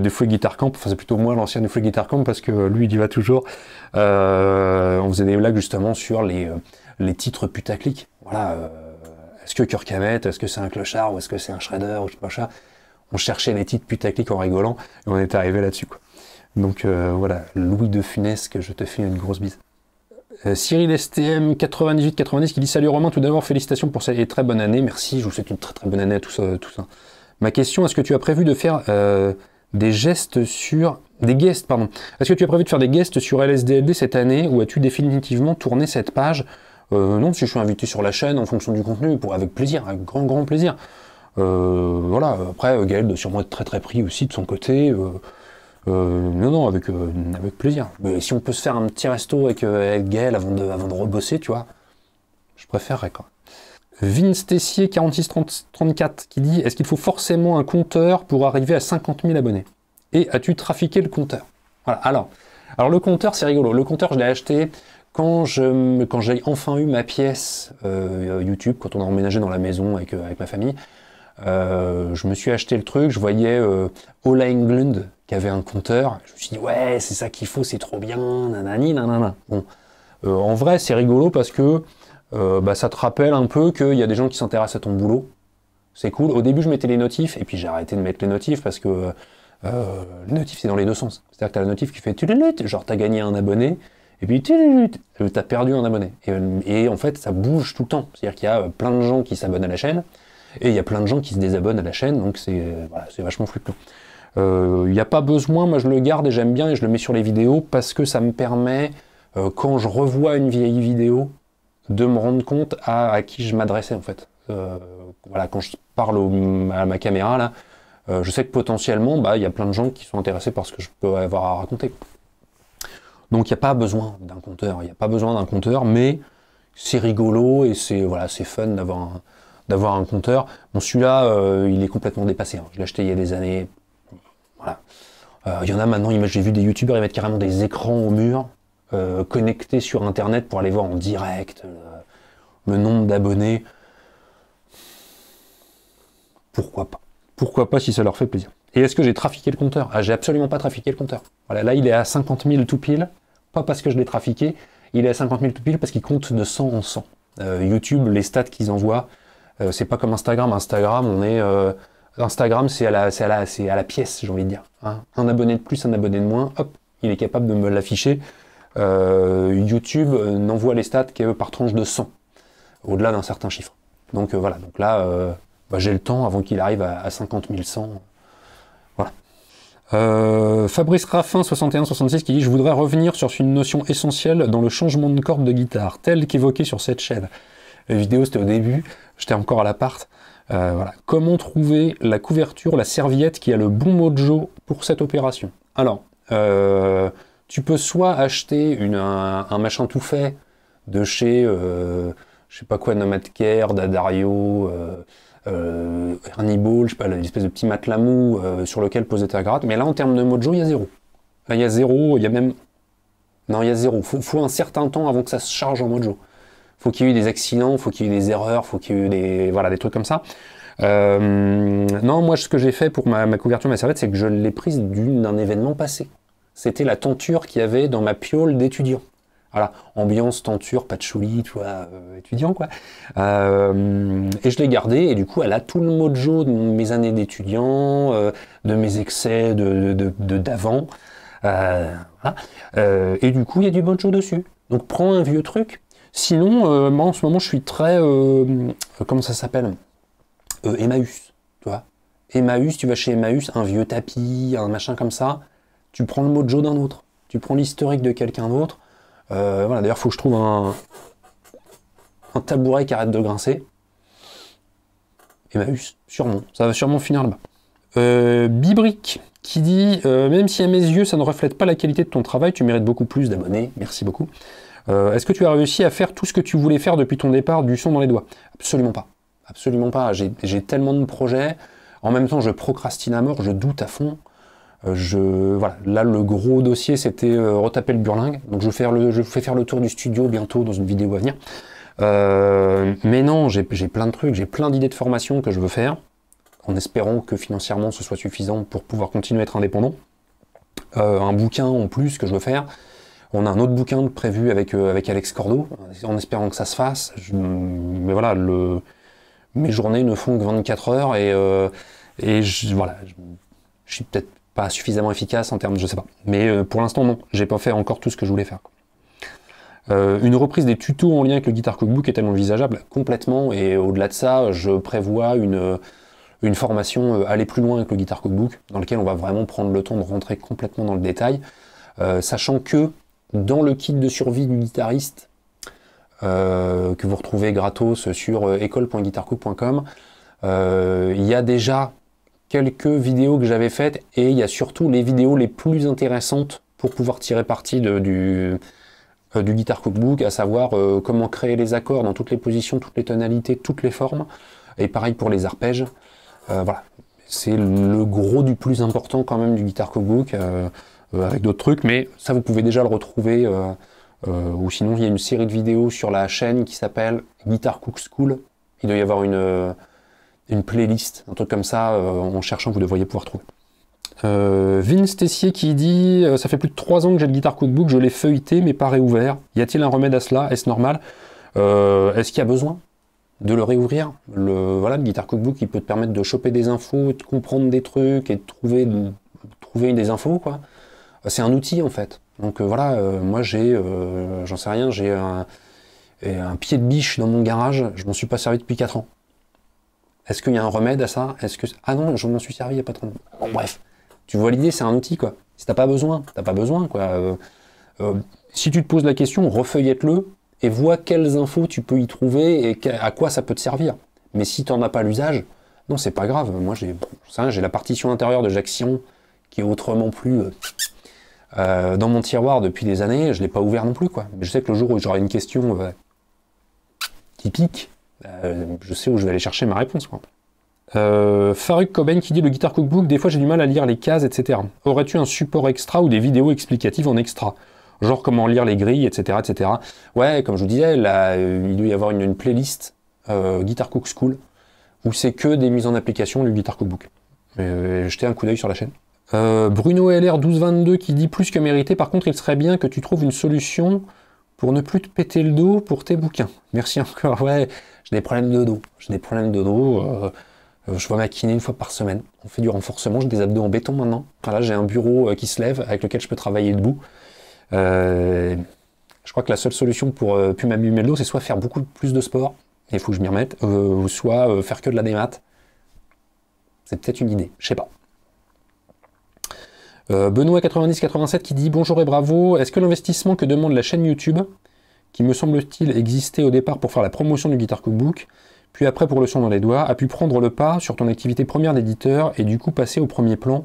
Free Guitar Camp, enfin c'est plutôt moi l'ancien du Free Guitar Camp parce que lui il y va toujours. On faisait des blagues justement sur les titres putaclic. Voilà, est-ce que Kirk Hammett, est-ce que c'est un clochard ou est-ce que c'est un shredder ou je sais pas ça. On cherchait les titres putaclic en rigolant et on est arrivé là-dessus, quoi. Donc voilà, Louis de Funès, que je te fais une grosse bise. Cyril STM 9890 qui dit salut Romain, tout d'abord félicitations pour cette très bonne année, merci, je vous souhaite une très très bonne année à tout ça. Ma question, est-ce que tu as prévu de faire des guests, est-ce que tu as prévu de faire des guests sur LSDLD cette année ou as-tu définitivement tourné cette page? Non, si je suis invité sur la chaîne en fonction du contenu, avec plaisir, avec grand plaisir. Voilà, après Gaël doit sûrement être très très pris aussi de son côté. Non, avec plaisir. Mais si on peut se faire un petit resto avec Gaël avant de rebosser, tu vois, je préférerais, quoi. Vince Tessier 4634 qui dit est-ce qu'il faut forcément un compteur pour arriver à 50 000 abonnés? Et as-tu trafiqué le compteur? Voilà, alors, Alors le compteur, c'est rigolo. Le compteur, je l'ai acheté quand j'ai enfin eu ma pièce YouTube, quand on a emménagé dans la maison avec ma famille. Je me suis acheté le truc, je voyais Ola Englund qui avait un compteur. Je me suis dit, ouais, c'est ça qu'il faut, c'est trop bien, nanani, nanana. Bon, en vrai, c'est rigolo parce que ça te rappelle un peu qu'il y a des gens qui s'intéressent à ton boulot. C'est cool. Au début, je mettais les notifs, et puis j'ai arrêté de mettre les notifs parce que les notifs, c'est dans les deux sens. C'est-à-dire que t'as la notif qui fait tulut, genre t'as gagné un abonné, et puis t'as perdu un abonné. Et en fait, ça bouge tout le temps. C'est-à-dire qu'il y a plein de gens qui s'abonnent à la chaîne, et il y a plein de gens qui se désabonnent à la chaîne, donc c'est voilà, c'est vachement fluctuant. Il n'y a pas besoin, moi je le garde et j'aime bien, et je le mets sur les vidéos, parce que ça me permet, quand je revois une vieille vidéo, de me rendre compte à qui je m'adressais en fait. Voilà, quand je parle à ma caméra là, je sais que potentiellement, il y a plein de gens qui sont intéressés par ce que je peux avoir à raconter. Donc il n'y a pas besoin d'un compteur, mais c'est rigolo et c'est voilà, c'est fun d'avoir un compteur. Bon, celui-là, il est complètement dépassé. Hein. Je l'ai acheté il y a des années. Voilà. Il y en a maintenant, j'ai vu des youtubeurs, ils mettent carrément des écrans au mur, connectés sur internet pour aller voir en direct le nombre d'abonnés. Pourquoi pas? Pourquoi pas si ça leur fait plaisir? Et est-ce que j'ai trafiqué le compteur? Ah, j'ai absolument pas trafiqué le compteur. Voilà, là il est à 50 000 tout pile, pas parce que je l'ai trafiqué, il est à 50 000 tout pile parce qu'il compte de 100 en 100. YouTube, les stats qu'ils envoient, c'est pas comme Instagram. Instagram, c'est à la pièce, j'ai envie de dire. Hein. Un abonné de plus, un abonné de moins, hop, il est capable de me l'afficher. YouTube n'envoie les stats que par tranche de 100, au-delà d'un certain chiffre. Donc voilà, donc là, j'ai le temps avant qu'il arrive à 50 100. Voilà. Fabrice Raffin 6166 qui dit: je voudrais revenir sur une notion essentielle dans le changement de corde de guitare, tel qu'évoqué sur cette chaîne. La vidéo c'était au début, j'étais encore à l'appart. Voilà. Comment trouver la couverture, la serviette qui a le bon mojo pour cette opération? Alors, tu peux soit acheter un machin tout fait de chez, je sais pas quoi, Nomad Care, D'Addario, Ernie Ball, je sais pas, l'espèce de petit matelas mou sur lequel poser ta gratte. Mais là, en termes de mojo, il y a zéro. Là, il y a zéro, il y a même... Non, il y a zéro. Faut un certain temps avant que ça se charge en mojo. Faut qu'il y ait eu des accidents, faut qu'il y ait eu des erreurs, faut qu'il y ait eu des trucs comme ça. Non, moi, ce que j'ai fait pour ma couverture, ma serviette, c'est que je l'ai prise d'un événement passé. C'était la tenture qu'il y avait dans ma piole d'étudiant. Voilà, ambiance, tenture, patchouli, tu vois, étudiant, quoi. Et je l'ai gardée, et du coup, elle a tout le mojo de mes années d'étudiant, de mes excès d'avant. Voilà. Et du coup, il y a du mojo dessus. Donc, prends un vieux truc. Sinon, moi, en ce moment, je suis très... comment ça s'appelle? Emmaüs, tu vois. Emmaüs, tu vas chez Emmaüs, un vieux tapis, un machin comme ça, tu prends le mojo d'un autre. Tu prends l'historique de quelqu'un d'autre. Voilà, d'ailleurs, il faut que je trouve un tabouret qui arrête de grincer. Emmaüs, sûrement. Ça va sûrement finir là-bas. Bibrick, qui dit même si à mes yeux, ça ne reflète pas la qualité de ton travail, tu mérites beaucoup plus d'abonnés. Merci beaucoup. Est-ce que tu as réussi à faire tout ce que tu voulais faire depuis ton départ du son dans les doigts? Absolument pas. Absolument pas. J'ai tellement de projets. En même temps, je procrastine à mort, je doute à fond. Voilà. Là, le gros dossier, c'était retaper le burlingue. Donc, je fais faire le tour du studio bientôt dans une vidéo à venir. Mais non, j'ai plein de trucs, j'ai plein d'idées de formation que je veux faire, en espérant que financièrement ce soit suffisant pour pouvoir continuer à être indépendant. Un bouquin en plus que je veux faire. On a un autre bouquin prévu avec Alex Cordo, en espérant que ça se fasse. Mais voilà, mes journées ne font que 24 heures voilà, je suis peut-être pas suffisamment efficace en termes, je sais pas. Mais pour l'instant, non, j'ai pas fait encore tout ce que je voulais faire. Une reprise des tutos en lien avec le Guitar Cookbook est-elle envisageable? Complètement, et au-delà de ça, je prévois une formation aller plus loin avec le Guitar Cookbook, dans lequel on va vraiment prendre le temps de rentrer complètement dans le détail, sachant que dans le kit de survie du guitariste, que vous retrouvez gratos sur école.guitarcook.com, il y a déjà quelques vidéos que j'avais faites, et il y a surtout les vidéos les plus intéressantes pour pouvoir tirer parti du Guitar Cookbook, à savoir comment créer les accords dans toutes les positions, toutes les tonalités, toutes les formes, et pareil pour les arpèges. Voilà, c'est le gros du plus important quand même du Guitar Cookbook. avec d'autres trucs, mais ça vous pouvez déjà le retrouver, ou sinon il y a une série de vidéos sur la chaîne qui s'appelle Guitar Cook School. Il doit y avoir une playlist, un truc comme ça, en cherchant vous devriez pouvoir trouver. Vince Tessier qui dit ça fait plus de 3 ans que j'ai le Guitar Cookbook, je l'ai feuilleté mais pas réouvert. Y a-t-il un remède à cela? Est-ce normal? Est-ce qu'il y a besoin de le réouvrir? Voilà, le Guitar Cookbook, il peut te permettre de choper des infos, de comprendre des trucs et de trouver des infos, quoi. C'est un outil, en fait. Donc voilà, moi j'ai, j'en sais rien, j'ai un pied de biche dans mon garage, je m'en suis pas servi depuis 4 ans. Est-ce qu'il y a un remède à ça? Ah non, je m'en suis servi il n'y a pas trop longtemps. Bon, bref, tu vois l'idée, c'est un outil, quoi. Si t'as pas besoin, quoi. Si tu te poses la question, refeuillette-le et vois quelles infos tu peux y trouver et à quoi ça peut te servir. Mais si t'en as pas l'usage, non, c'est pas grave. Moi, j'ai la partition intérieure de Jacques Sion qui est autrement plus dans mon tiroir depuis des années. Je l'ai pas ouvert non plus, quoi. Mais je sais que le jour où j'aurai une question typique, je sais où je vais aller chercher ma réponse, quoi. Farouk Cobain qui dit le Guitar Cookbook, des fois j'ai du mal à lire les cases, etc. Aurais-tu un support extra ou des vidéos explicatives en extra? Genre comment lire les grilles, etc. etc. Ouais, comme je vous disais, là, il doit y avoir une playlist Guitar Cook School où c'est que des mises en application, le Guitar Cookbook. Jetez un coup d'œil sur la chaîne. Bruno LR 1222 qui dit plus que mérité, par contre il serait bien que tu trouves une solution pour ne plus te péter le dos pour tes bouquins. Merci encore. Ouais, j'ai des problèmes de dos. Je vois ma kiné une fois par semaine. On fait du renforcement, j'ai des abdos en béton maintenant. Voilà, j'ai un bureau qui se lève avec lequel je peux travailler debout. Je crois que la seule solution pour plus m'abîmer le dos, c'est soit faire beaucoup plus de sport, et il faut que je m'y remette, ou soit faire que de la démat. C'est peut-être une idée, je sais pas. Benoît 90-87 qui dit bonjour et bravo, est-ce que l'investissement que demande la chaîne YouTube, qui me semble-t-il exister au départ pour faire la promotion du Guitar Cookbook, puis après pour le son dans les doigts, a pu prendre le pas sur ton activité première d'éditeur et du coup passer au premier plan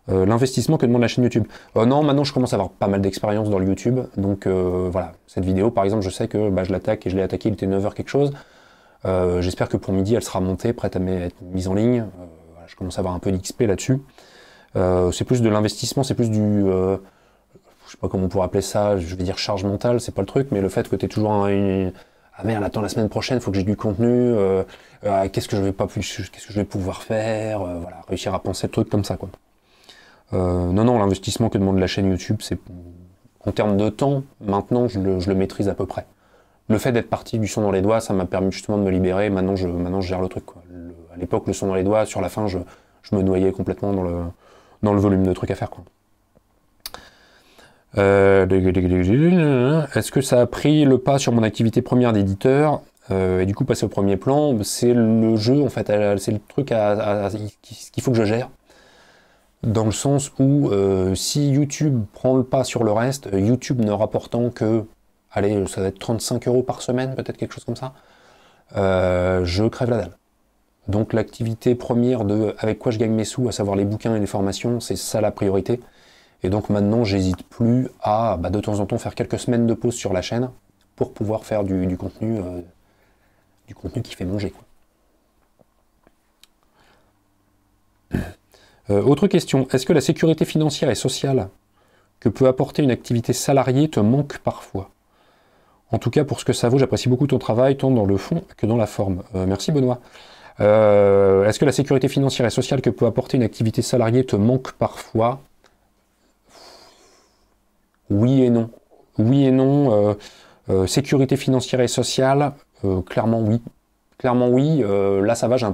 l'investissement que demande la chaîne YouTube? Non, maintenant je commence à avoir pas mal d'expérience dans le YouTube, donc voilà, cette vidéo par exemple, je sais que je l'attaque et je l'ai attaquée, il était 9h quelque chose. J'espère que pour midi elle sera montée, prête à être mise en ligne. Voilà, je commence à avoir un peu d'XP là-dessus. C'est plus de l'investissement, c'est plus du... je sais pas comment on pourrait appeler ça, je vais dire charge mentale, c'est pas le truc, mais le fait que tu es toujours ah merde, attends, la semaine prochaine, il faut que j'ai du contenu, qu'est-ce que je vais pouvoir faire, voilà, réussir à penser le truc comme ça, quoi. Non, l'investissement que demande la chaîne YouTube, c'est en termes de temps, maintenant, je le maîtrise à peu près. Le fait d'être parti du son dans les doigts, ça m'a permis justement de me libérer, maintenant je gère le truc, quoi. À l'époque, le son dans les doigts, sur la fin, je me noyais complètement dans le volume de trucs à faire, quoi. Est-ce que ça a pris le pas sur mon activité première d'éditeur et du coup passer au premier plan? C'est le jeu, en fait, c'est le truc qu'il faut que je gère, dans le sens où si YouTube prend le pas sur le reste, YouTube ne rapportant que, allez, ça va être 35 € par semaine, peut-être quelque chose comme ça, je crève la dalle. Donc l'activité première avec quoi je gagne mes sous, à savoir les bouquins et les formations, c'est ça la priorité. Et donc maintenant, j'hésite plus à de temps en temps faire quelques semaines de pause sur la chaîne pour pouvoir faire du contenu qui fait manger, quoi. Autre question, est-ce que la sécurité financière et sociale que peut apporter une activité salariée te manque parfois? En tout cas, pour ce que ça vaut, j'apprécie beaucoup ton travail, tant dans le fond que dans la forme. Merci Benoît. Est-ce que la sécurité financière et sociale que peut apporter une activité salariée te manque parfois? Oui et non. Oui et non. Sécurité financière et sociale, clairement oui. Clairement oui. Là ça va, j'ai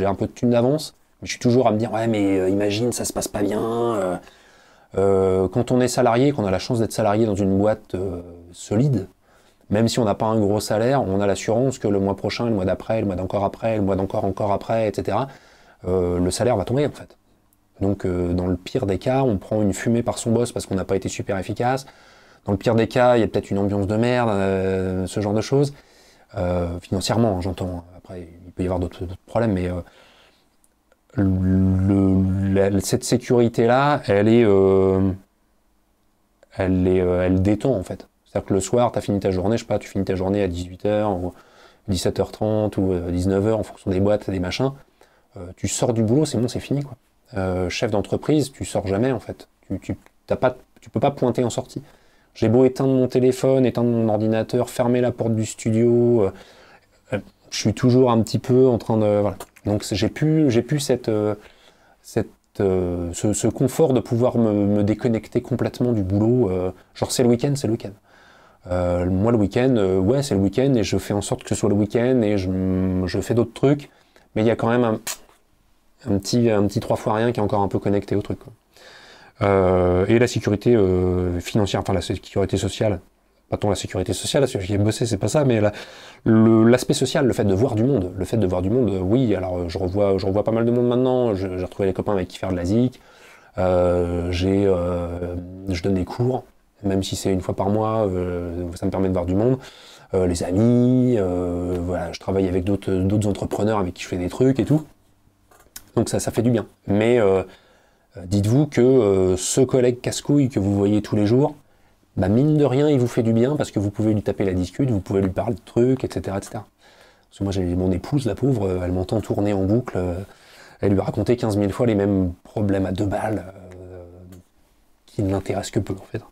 un peu de thune d'avance, mais je suis toujours à me dire ouais mais imagine ça se passe pas bien. Quand on est salarié, qu'on a la chance d'être salarié dans une boîte solide, même si on n'a pas un gros salaire, on a l'assurance que le mois prochain, le mois d'après, le mois d'encore après, le mois encore après, etc. Le salaire va tomber en fait. Donc dans le pire des cas, on prend une fumée par son boss parce qu'on n'a pas été super efficace. Dans le pire des cas, il y a peut-être une ambiance de merde, ce genre de choses. Financièrement, j'entends. Après, il peut y avoir d'autres problèmes, mais cette sécurité-là, elle détend en fait. C'est-à-dire que le soir, tu as fini ta journée, je sais pas, tu finis ta journée à 18h ou 17h30 ou 19h en fonction des boîtes, des machins. Tu sors du boulot, c'est bon, c'est fini, quoi. Chef d'entreprise, tu sors jamais en fait. Tu n'as pas de tu peux pas pointer en sortie. J'ai beau éteindre mon téléphone, éteindre mon ordinateur, fermer la porte du studio, je suis toujours un petit peu en train de... Voilà. Donc j'ai plus ce confort de pouvoir me déconnecter complètement du boulot. Genre c'est le week-end, c'est le week-end. Moi le week-end, ouais c'est le week-end et je fais en sorte que ce soit le week-end et je fais d'autres trucs, mais il y a quand même un petit 3 fois rien qui est encore un peu connecté au truc, quoi. Et la sécurité financière, enfin la sécurité sociale, pas tant la sécurité sociale, parce que j'ai bossé, c'est pas ça, mais l'aspect social, le fait de voir du monde, oui, alors je revois pas mal de monde maintenant, j'ai retrouvé les copains avec qui faire de la zik, je donne des cours, même si c'est une fois par mois, ça me permet de voir du monde, les amis, voilà, je travaille avec d'autres entrepreneurs avec qui je fais des trucs et tout, donc ça fait du bien, mais dites-vous que ce collègue casse-couille que vous voyez tous les jours, bah mine de rien, il vous fait du bien parce que vous pouvez lui taper la discute, vous pouvez lui parler de trucs, etc., etc. Parce que moi, j'ai mon épouse, la pauvre, elle m'entend tourner en boucle, elle lui a raconté 15 000 fois les mêmes problèmes à 2 balles qui ne l'intéressent que peu, en fait.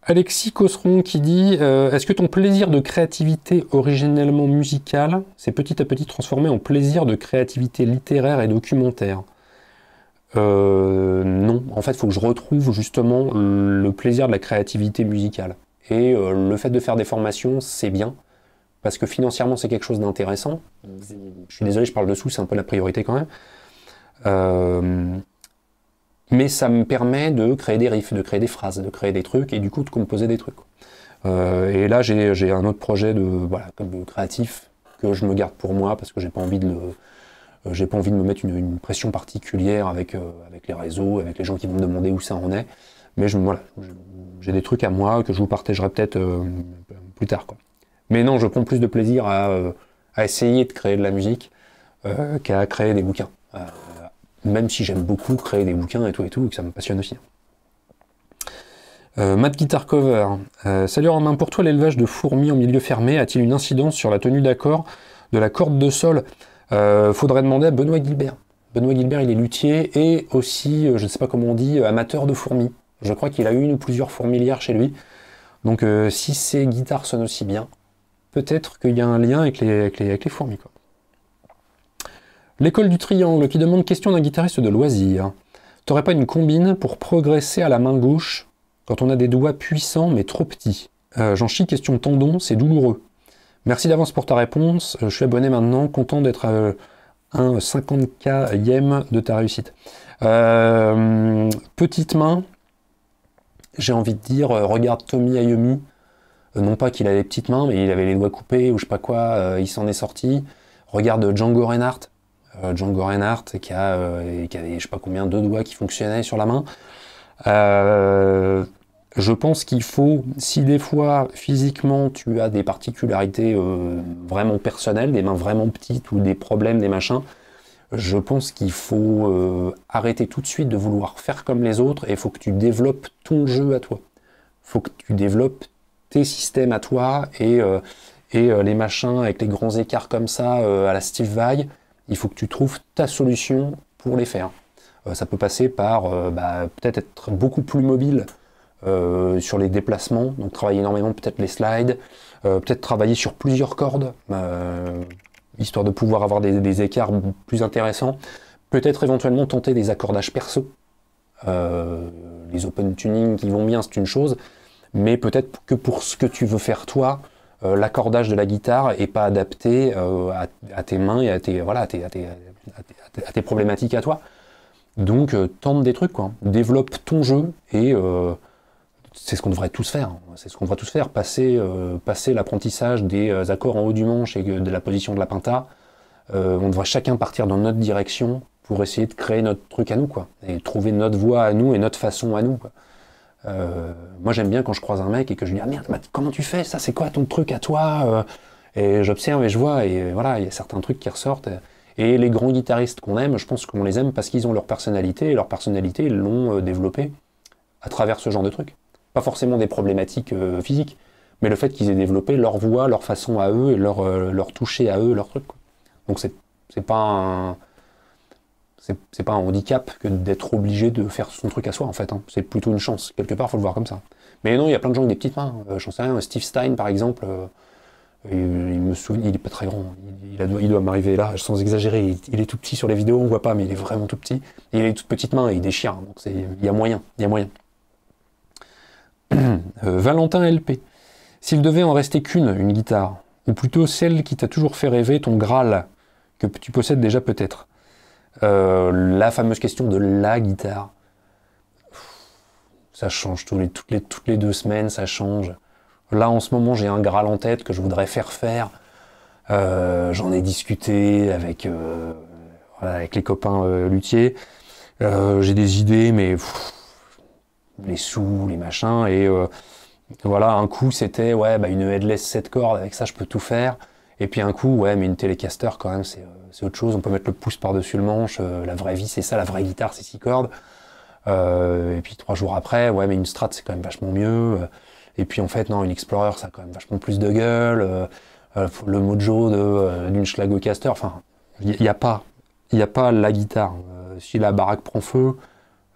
Alexis Cosseron qui dit est-ce que ton plaisir de créativité originellement musicale s'est petit à petit transformé en plaisir de créativité littéraire et documentaire? Non, en fait il faut que je retrouve justement le plaisir de la créativité musicale, et le fait de faire des formations c'est bien parce que financièrement c'est quelque chose d'intéressant. Je suis désolé, je parle dessous, c'est un peu la priorité quand même. Mais ça me permet de créer des riffs, de créer des phrases, de créer des trucs, et du coup de composer des trucs. Et là, j'ai un autre projet comme créatif que je me garde pour moi, parce que j'ai pas envie de me mettre une pression particulière avec les réseaux, avec les gens qui vont me demander où ça en est. Mais j'ai des trucs à moi que je vous partagerai peut-être plus tard, quoi. Mais non, je prends plus de plaisir à essayer de créer de la musique qu'à créer des bouquins. Même si j'aime beaucoup créer des bouquins et tout, et que ça me passionne aussi. Matt Guitar Cover. Salut Romain, pour toi l'élevage de fourmis en milieu fermé a-t-il une incidence sur la tenue d'accord de la corde de sol? Faudrait demander à Benoît Gilbert. Benoît Gilbert, il est luthier et aussi, je ne sais pas comment on dit, amateur de fourmis. Je crois qu'il a une ou plusieurs fourmilières chez lui. Donc si ses guitares sonnent aussi bien, peut-être qu'il y a un lien avec les fourmis, quoi. L'école du triangle qui demande question d'un guitariste de loisir. T'aurais pas une combine pour progresser à la main gauche quand on a des doigts puissants mais trop petits? J'en chie, question tendon, c'est douloureux. Merci d'avance pour ta réponse, je suis abonné maintenant, content d'être un 50K de ta réussite. Petite main, j'ai envie de dire, regarde Tommy Iommi, non pas qu'il a les petites mains, mais il avait les doigts coupés ou je sais pas quoi, il s'en est sorti. Regarde Django Reinhardt. Django Reinhardt qui avait je sais pas combien, 2 doigts qui fonctionnaient sur la main. Je pense qu'il faut, si des fois physiquement tu as des particularités vraiment personnelles, des mains vraiment petites ou des problèmes, des machins, je pense qu'il faut arrêter tout de suite de vouloir faire comme les autres et il faut que tu développes ton jeu à toi. Il faut que tu développes tes systèmes à toi et les machins avec les grands écarts comme ça à la Steve Vai. Il faut que tu trouves ta solution pour les faire. Ça peut passer par peut-être être beaucoup plus mobile sur les déplacements, donc travailler énormément peut-être les slides, peut-être travailler sur plusieurs cordes, histoire de pouvoir avoir des écarts plus intéressants, peut-être éventuellement tenter des accordages perso. Les open tuning qui vont bien, c'est une chose, mais peut-être que pour ce que tu veux faire toi, l'accordage de la guitare est pas adapté à tes mains et à tes problématiques à toi. Donc tente des trucs, quoi. Développe ton jeu et c'est ce qu'on devrait tous faire. C'est ce qu'on devrait tous faire. Passer l'apprentissage des accords en haut du manche et de la position de la pinta. On devrait chacun partir dans notre direction pour essayer de créer notre truc à nous, quoi. Et trouver notre voie à nous et notre façon à nous, quoi. Moi j'aime bien quand je croise un mec et que je lui dis ah merde, comment tu fais ça, c'est quoi ton truc à toi, et j'observe et je vois et voilà, il y a certains trucs qui ressortent et les grands guitaristes qu'on aime, je pense qu'on les aime parce qu'ils ont leur personnalité et leur personnalité ils l'ont développée à travers ce genre de trucs, pas forcément des problématiques physiques, mais le fait qu'ils aient développé leur voix, leur façon à eux et leur toucher à eux, leur truc, quoi. Donc c'est c'est pas un handicap que d'être obligé de faire son truc à soi, en fait. Hein. C'est plutôt une chance. Quelque part, faut le voir comme ça. Mais non, il y a plein de gens avec des petites mains. J'en sais rien. Steve Stein, par exemple, il me souvient, il est pas très grand. Il doit m'arriver là, sans exagérer. Il est tout petit sur les vidéos, on voit pas, mais il est vraiment tout petit. Et il a des toutes petites mains et il déchire. Donc il y a moyen. Il y a moyen. Valentin LP. S'il devait en rester qu'une, une guitare, ou plutôt celle qui t'a toujours fait rêver, ton Graal, que tu possèdes déjà peut-être. La fameuse question de la guitare. Ça change toutes les 2 semaines, ça change. Là, en ce moment, j'ai un Graal en tête que je voudrais faire. J'en ai discuté avec les copains luthiers. J'ai des idées, mais les sous, les machins, et voilà, un coup c'était une headless 7 cordes, avec ça je peux tout faire, et puis un coup mais une Telecaster quand même c'est autre chose, on peut mettre le pouce par-dessus le manche, la vraie vie c'est ça, la vraie guitare c'est 6 cordes, et puis 3 jours après, mais une Strat c'est quand même vachement mieux, et puis en fait non, une Explorer ça a quand même vachement plus de gueule, le Mojo d'une Schlagocaster, enfin il n'y a pas la guitare, si la baraque prend feu,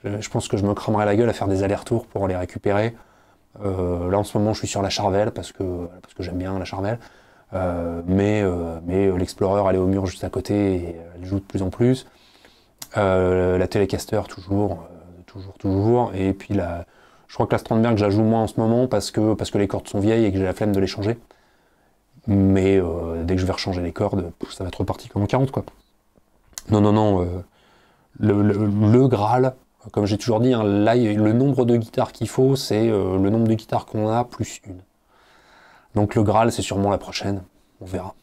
je pense que je me cramerais la gueule à faire des allers-retours pour les récupérer. Là en ce moment je suis sur la Charvel parce que j'aime bien la Charvel, mais l'Explorer elle est au mur juste à côté et elle joue de plus en plus. La Telecaster toujours, et puis je crois que la Strandberg je la joue moins en ce moment parce que les cordes sont vieilles et que j'ai la flemme de les changer. Mais dès que je vais rechanger les cordes, ça va être reparti comme en 40 quoi. Non, le Graal. Comme j'ai toujours dit, hein, là, le nombre de guitares qu'il faut, c'est le nombre de guitares qu'on a plus une. Donc le Graal, c'est sûrement la prochaine. On verra.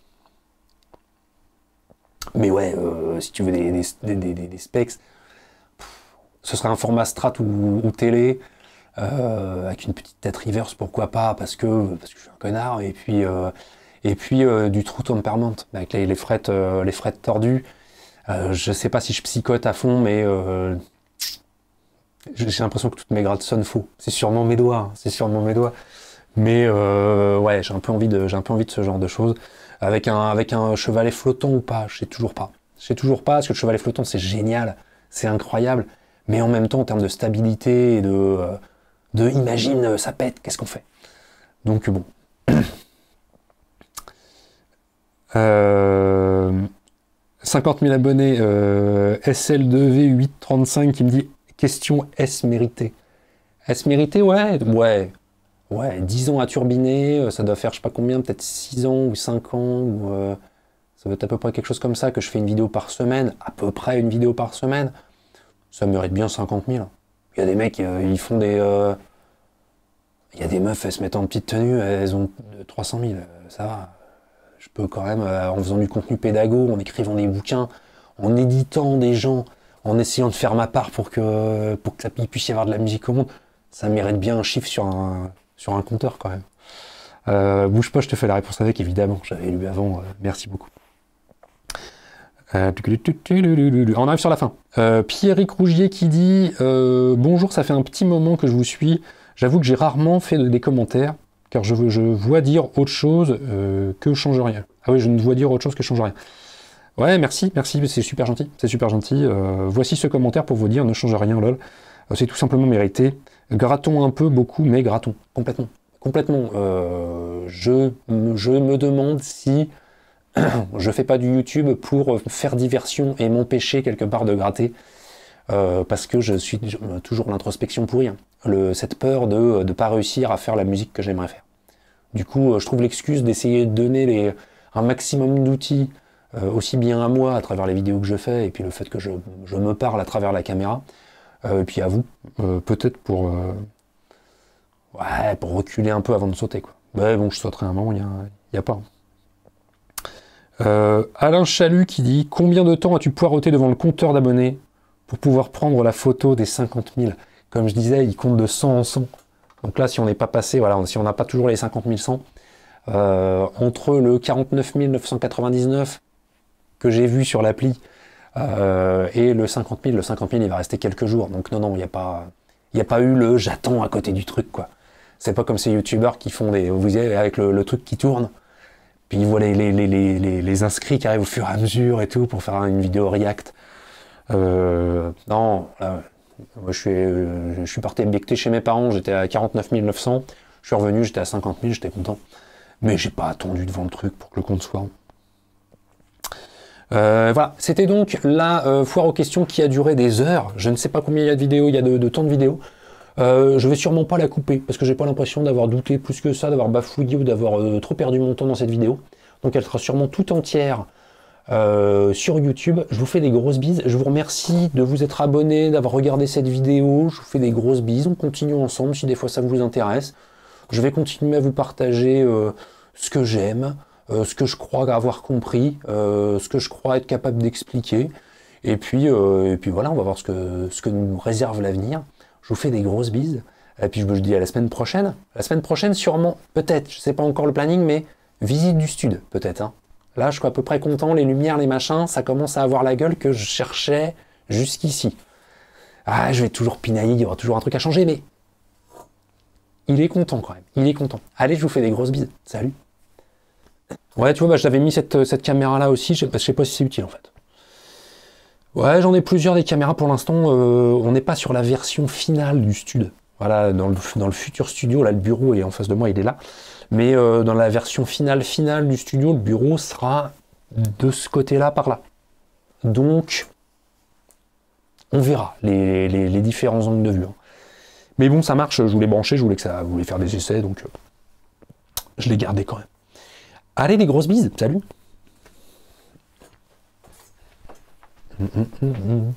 Mais ouais, si tu veux des specs, ce serait un format Strat ou télé, avec une petite tête reverse, pourquoi pas, parce que je suis un connard, et puis du True Temperament, avec les frettes tordues. Je sais pas si je psychote à fond, mais j'ai l'impression que toutes mes grattes sonnent faux. C'est sûrement mes doigts, Mais j'ai un peu envie de ce genre de choses. Avec un chevalet flottant ou pas, je sais toujours pas. Parce que le chevalet flottant c'est génial, c'est incroyable. Mais en même temps, en termes de stabilité et de imagine ça pète, qu'est-ce qu'on fait? Donc bon. 50 000 abonnés, SL2V835 qui me dit question est-ce mérité? Est-ce mérité? Ouais, 10 ans à turbiner, ça doit faire je sais pas combien, peut-être 6 ans ou 5 ans, ou ça doit être à peu près quelque chose comme ça, que je fais une vidéo par semaine, à peu près une vidéo par semaine, ça mérite bien 50 000. Il y a des mecs, ils font des... il y a des meufs, elles se mettent en petite tenue, elles ont 300 000, ça va. Je peux quand même, en faisant du contenu pédago, en écrivant des bouquins, en éditant des gens, en essayant de faire ma part pour que ça puisse y avoir de la musique au monde, ça mérite bien un chiffre sur un compteur quand même. Bouge pas, je te fais la réponse avec, évidemment. J'avais lu avant, merci beaucoup. On arrive sur la fin. Pierrick Rougier qui dit bonjour, ça fait un petit moment que je vous suis. J'avoue que j'ai rarement fait des commentaires, car je vois dire autre chose que change rien. Ah oui, je ne vois dire autre chose que change rien. Ouais, merci, c'est super gentil. Voici ce commentaire pour vous dire ne change rien, lol. C'est tout simplement mérité. Grattons un peu, beaucoup, mais grattons. Complètement. Je me demande si je fais pas du YouTube pour faire diversion et m'empêcher quelque part de gratter. Parce que je suis toujours l'introspection pourrie. Hein. Cette peur de ne pas réussir à faire la musique que j'aimerais faire. Du coup, je trouve l'excuse d'essayer de donner un maximum d'outils, aussi bien à moi, à travers les vidéos que je fais, et puis le fait que je me parle à travers la caméra, et puis à vous, peut-être pour reculer un peu avant de sauter, quoi. Mais bon, je sauterai un moment, il n'y a pas. Alain Chalut qui dit « Combien de temps as-tu poireauté devant le compteur d'abonnés pour pouvoir prendre la photo des 50 000 ?» Comme je disais, il compte de 100 en 100. Donc là, si on n'est pas passé, voilà, si on n'a pas toujours les 50 100, entre le 49 999 que j'ai vu sur l'appli et le 50 000, il va rester quelques jours. Donc non, il n'y a pas eu le j'attends à côté du truc, quoi. C'est pas comme ces youtubeurs qui font vous voyez, avec le truc qui tourne, puis ils voient les inscrits qui arrivent au fur et à mesure et tout pour faire une vidéo react. Non, là, moi, je suis parti becter chez mes parents, j'étais à 49 900. Je suis revenu, j'étais à 50 000, j'étais content. Mais j'ai pas attendu devant le truc pour que le compte soit. Voilà, c'était donc la foire aux questions qui a duré des heures. Je ne sais pas combien il y a de vidéos, il y a de temps de vidéos. Je vais sûrement pas la couper, parce que j'ai pas l'impression d'avoir douté plus que ça, d'avoir bafouillé ou d'avoir trop perdu mon temps dans cette vidéo. Donc elle sera sûrement tout entière sur YouTube. Je vous fais des grosses bises. Je vous remercie de vous être abonné, d'avoir regardé cette vidéo. Je vous fais des grosses bises. On continue ensemble si des fois ça vous intéresse. Je vais continuer à vous partager ce que j'aime, ce que je crois avoir compris, ce que je crois être capable d'expliquer. Et puis voilà, on va voir ce que nous réserve l'avenir. Je vous fais des grosses bises. Et puis je vous dis à la semaine prochaine. La semaine prochaine, sûrement, peut-être, je sais pas encore le planning, mais visite du stud, peut-être. Hein. Là, je suis à peu près content, les lumières, les machins, ça commence à avoir la gueule que je cherchais jusqu'ici. Ah, je vais toujours pinailler, il y aura toujours un truc à changer, mais il est content quand même, il est content. Allez, je vous fais des grosses bises. Salut. Ouais, tu vois, bah, j'avais mis cette caméra-là aussi, je sais pas si c'est utile en fait. Ouais, j'en ai plusieurs des caméras pour l'instant, on n'est pas sur la version finale du stud. Voilà, dans le futur studio, là, le bureau est en face de moi, il est là. Mais dans la version finale du studio, le bureau sera de ce côté-là, par là. Donc, on verra les différents angles de vue. Hein. Mais bon, ça marche, je voulais brancher, je voulais faire des essais, donc je l'ai gardé quand même. Allez, des grosses bises, salut. Mm, mm, mm, mm.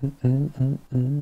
Mm, mm, mm, mm.